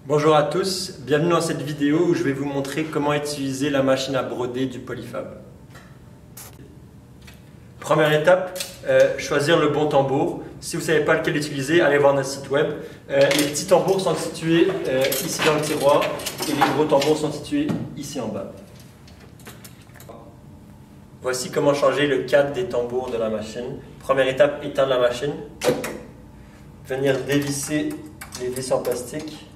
Bonjour à tous, bienvenue dans cette vidéo où je vais vous montrer comment utiliser la machine à broder du Polyfab. Première étape, choisir le bon tambour. Si vous ne savez pas lequel utiliser, allez voir notre site web. Les petits tambours sont situés ici dans le tiroir et les gros tambours sont situés ici en bas. Voici comment changer le cadre des tambours de la machine. Première étape, éteindre la machine. Venir dévisser les vis en plastique.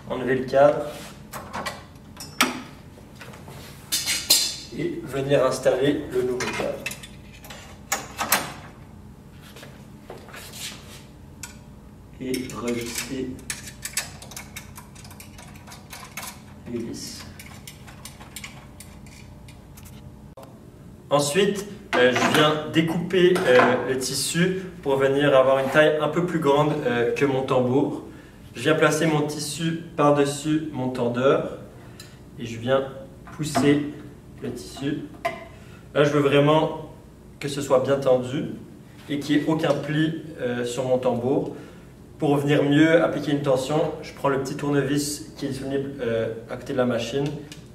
Enlever le cadre et venir installer le nouveau cadre. Et revisser les vis. Ensuite, je viens découper le tissu pour venir avoir une taille un peu plus grande que mon tambour. Je viens placer mon tissu par-dessus mon tendeur et je viens pousser le tissu. Là, je veux vraiment que ce soit bien tendu et qu'il n'y ait aucun pli sur mon tambour. Pour venir mieux appliquer une tension, je prends le petit tournevis qui est disponible à côté de la machine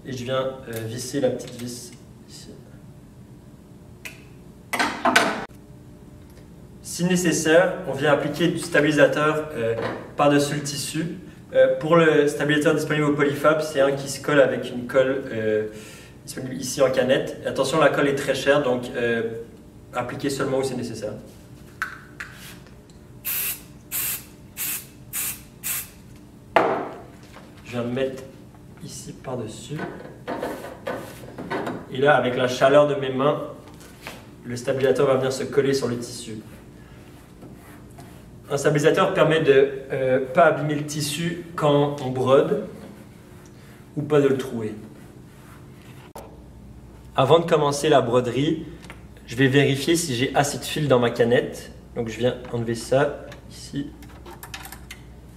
et je viens visser la petite vis ici. Si nécessaire, on vient appliquer du stabilisateur par-dessus le tissu. Pour le stabilisateur disponible au Polyfab, c'est un qui se colle avec une colle disponible ici en canette. Et attention, la colle est très chère, donc appliquez seulement où c'est nécessaire. Je viens mettre ici par-dessus. Et là, avec la chaleur de mes mains, le stabilisateur va venir se coller sur le tissu. Un stabilisateur permet de ne pas abîmer le tissu quand on brode ou pas de le trouer. Avant de commencer la broderie, je vais vérifier si j'ai assez de fil dans ma canette. Donc je viens enlever ça ici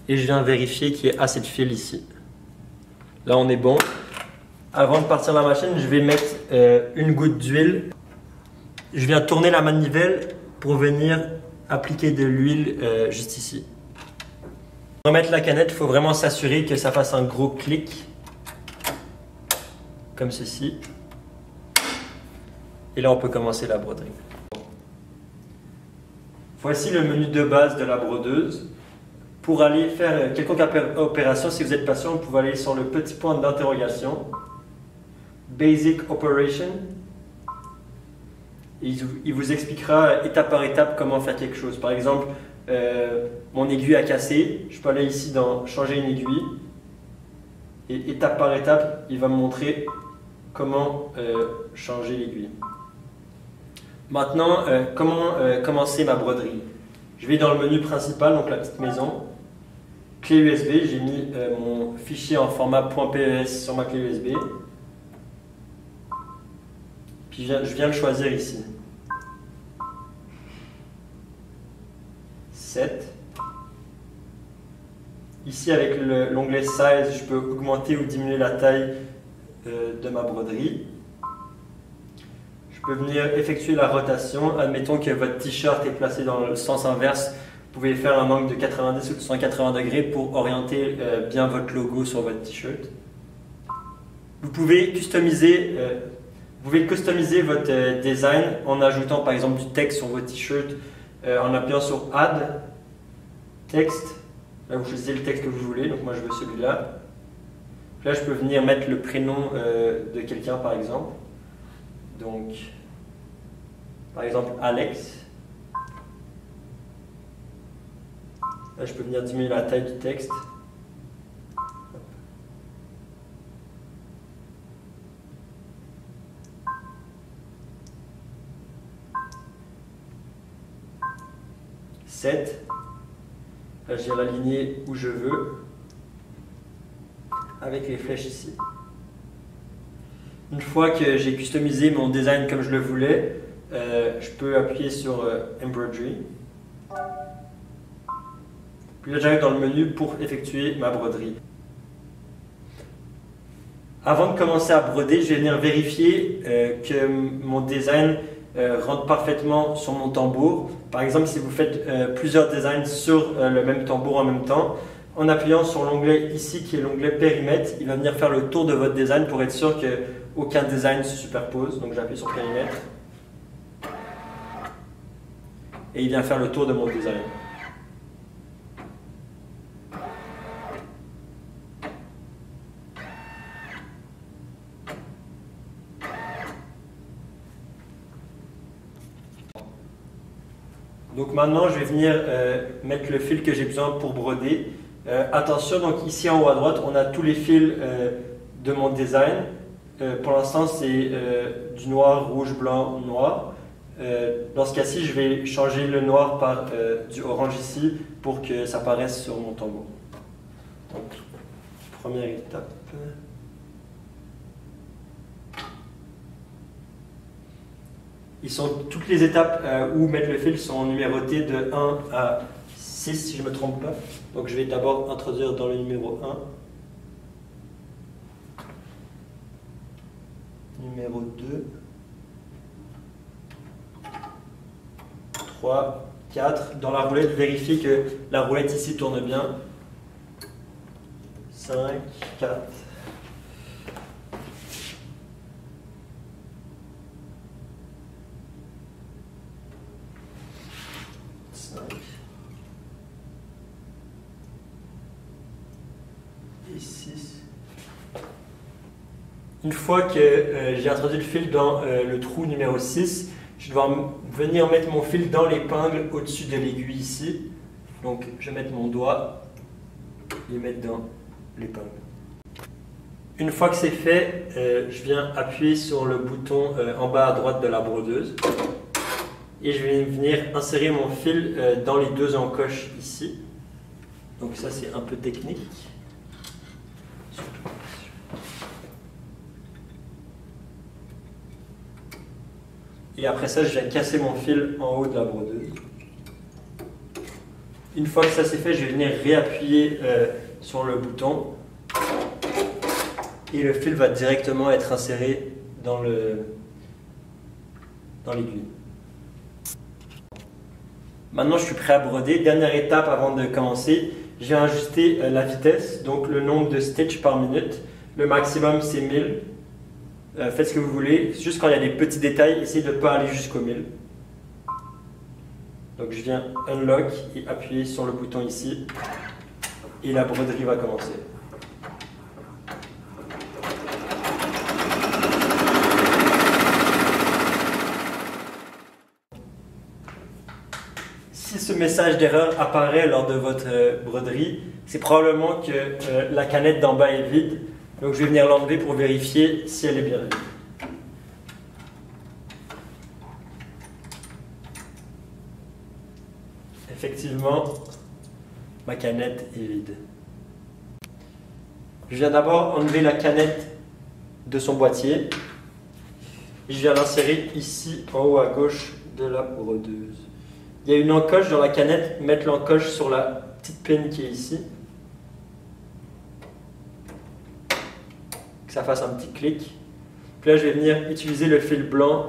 et je viens vérifier qu'il y ait assez de fil ici. Là on est bon. Avant de partir la machine, je vais mettre une goutte d'huile. Je viens tourner la manivelle pour venir appliquer de l'huile juste ici. Pour remettre la canette, il faut vraiment s'assurer que ça fasse un gros clic, comme ceci. Et là, on peut commencer la broderie. Voici le menu de base de la brodeuse. Pour aller faire quelconque opération, si vous êtes patient, vous pouvez aller sur le petit point d'interrogation. Basic Operation. Il vous expliquera étape par étape comment faire quelque chose. Par exemple, mon aiguille a cassé. Je peux aller ici dans changer une aiguille. Et étape par étape, il va me montrer comment changer l'aiguille. Maintenant, comment commencer ma broderie? Je vais dans le menu principal, donc la petite maison. Clé USB, j'ai mis mon fichier en format .pes sur ma clé USB. Puis je viens le choisir ici. 7. Ici avec l'onglet Size, je peux augmenter ou diminuer la taille de ma broderie. Je peux venir effectuer la rotation. Admettons que votre t-shirt est placé dans le sens inverse. Vous pouvez faire un angle de 90 ou de 180 degrés pour orienter bien votre logo sur votre t-shirt. Vous pouvez customiser votre design en ajoutant par exemple du texte sur votre t-shirt en appuyant sur Add, Texte. Là, vous choisissez le texte que vous voulez, donc moi je veux celui-là. Là, je peux venir mettre le prénom de quelqu'un par exemple. Donc, par exemple Alex. Là, je peux venir diminuer la taille du texte. Là, je viens l'aligner où je veux avec les flèches ici. Une fois que j'ai customisé mon design comme je le voulais, je peux appuyer sur Embroidery. Puis là, j'arrive dans le menu pour effectuer ma broderie. Avant de commencer à broder, je vais venir vérifier que mon design rentre parfaitement sur mon tambour. Par exemple, si vous faites plusieurs designs sur le même tambour en même temps, en appuyant sur l'onglet ici qui est l'onglet périmètre, il va venir faire le tour de votre design pour être sûr qu'aucun design se superpose. Donc j'appuie sur périmètre et il vient faire le tour de mon design. Donc maintenant, je vais venir mettre le fil que j'ai besoin pour broder. Attention, donc ici en haut à droite, on a tous les fils de mon design. Pour l'instant, c'est du noir, rouge, blanc, noir. Dans ce cas-ci, je vais changer le noir par du orange ici pour que ça apparaisse sur mon tambour. Donc, première étape. Toutes les étapes où mettre le fil sont numérotées de 1 à 6 si je ne me trompe pas. Donc je vais d'abord introduire dans le numéro 1, numéro 2, 3, 4. Dans la roulette, vérifiez que la roulette ici tourne bien. 5, 4. 5 et 6. Une fois que j'ai introduit le fil dans le trou numéro 6, je dois venir mettre mon fil dans l'épingle au-dessus de l'aiguille ici. Donc je vais mettre mon doigt et mettre dans l'épingle. Une fois que c'est fait, je viens appuyer sur le bouton en bas à droite de la brodeuse et je vais venir insérer mon fil dans les deux encoches ici. Donc ça c'est un peu technique. Et après ça, je viens casser mon fil en haut de la brodeuse. Une fois que ça c'est fait, je vais venir réappuyer sur le bouton et le fil va directement être inséré dans l'aiguille. Maintenant, je suis prêt à broder. Dernière étape avant de commencer, je viens ajuster la vitesse, donc le nombre de stitches par minute. Le maximum c'est 1000. Faites ce que vous voulez, juste quand il y a des petits détails, essayez de ne pas aller jusqu'au 1000. Donc je viens unlock et appuyer sur le bouton ici et la broderie va commencer. Si ce message d'erreur apparaît lors de votre broderie, c'est probablement que la canette d'en bas est vide. Donc je vais venir l'enlever pour vérifier si elle est bien vide. Effectivement, ma canette est vide. Je viens d'abord enlever la canette de son boîtier. Et je viens l'insérer ici en haut à gauche de la brodeuse. Il y a une encoche dans la canette, mettre l'encoche sur la petite pine qui est ici. Que ça fasse un petit clic. Puis là, je vais venir utiliser le fil blanc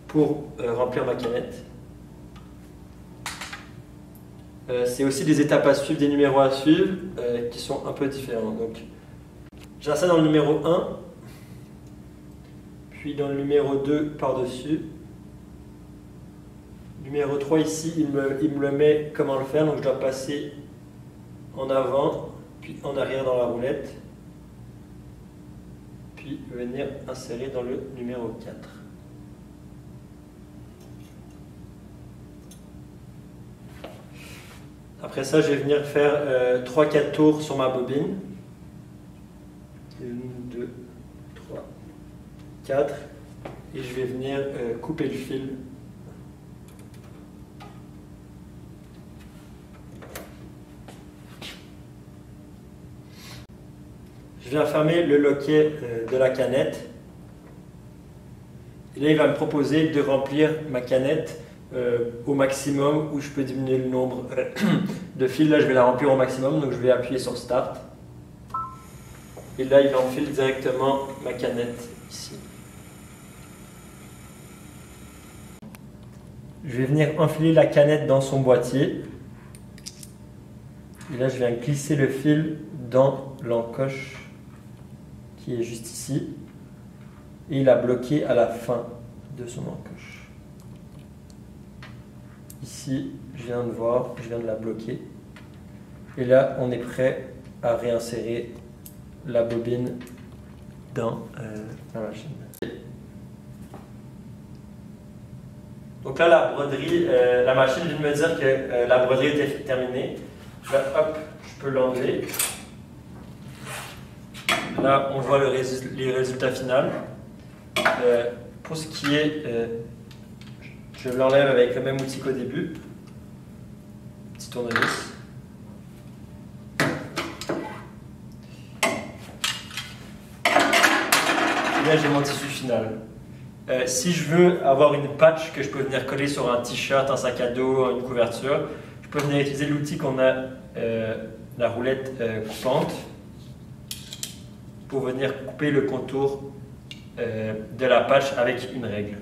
pour remplir ma canette. C'est aussi des étapes à suivre, des numéros à suivre qui sont un peu différents. Donc, j'insère dans le numéro 1, puis dans le numéro 2 par-dessus. Numéro 3 ici, il me le met comment le faire, donc je dois passer en avant, puis en arrière dans la roulette, puis venir insérer dans le numéro 4. Après ça, je vais venir faire 3-4 tours sur ma bobine. 1, 2, 3, 4. Et je vais venir couper le fil. Je viens fermer le loquet de la canette. Et là, il va me proposer de remplir ma canette au maximum, où je peux diminuer le nombre de fils. Là, je vais la remplir au maximum, donc je vais appuyer sur Start. Et là, il enfile directement ma canette ici. Je vais venir enfiler la canette dans son boîtier. Et là, je viens glisser le fil dans l'encoche qui est juste ici. Et il a bloqué à la fin de son encoche. Ici, je viens de voir, je viens de la bloquer. Et là, on est prêt à réinsérer la bobine dans la machine. Donc là, la broderie, la machine vient de me dire que la broderie était terminée. Là, hop, je peux l'enlever. Là, on voit les résultats finaux. Pour ce qui est, je l'enlève avec le même outil qu'au début. Petit tournevis. Et là, j'ai mon tissu final. Si je veux avoir une patch que je peux venir coller sur un t-shirt, un sac à dos, une couverture, je peux venir utiliser l'outil qu'on a, la roulette coupante, pour venir couper le contour de la patch avec une règle.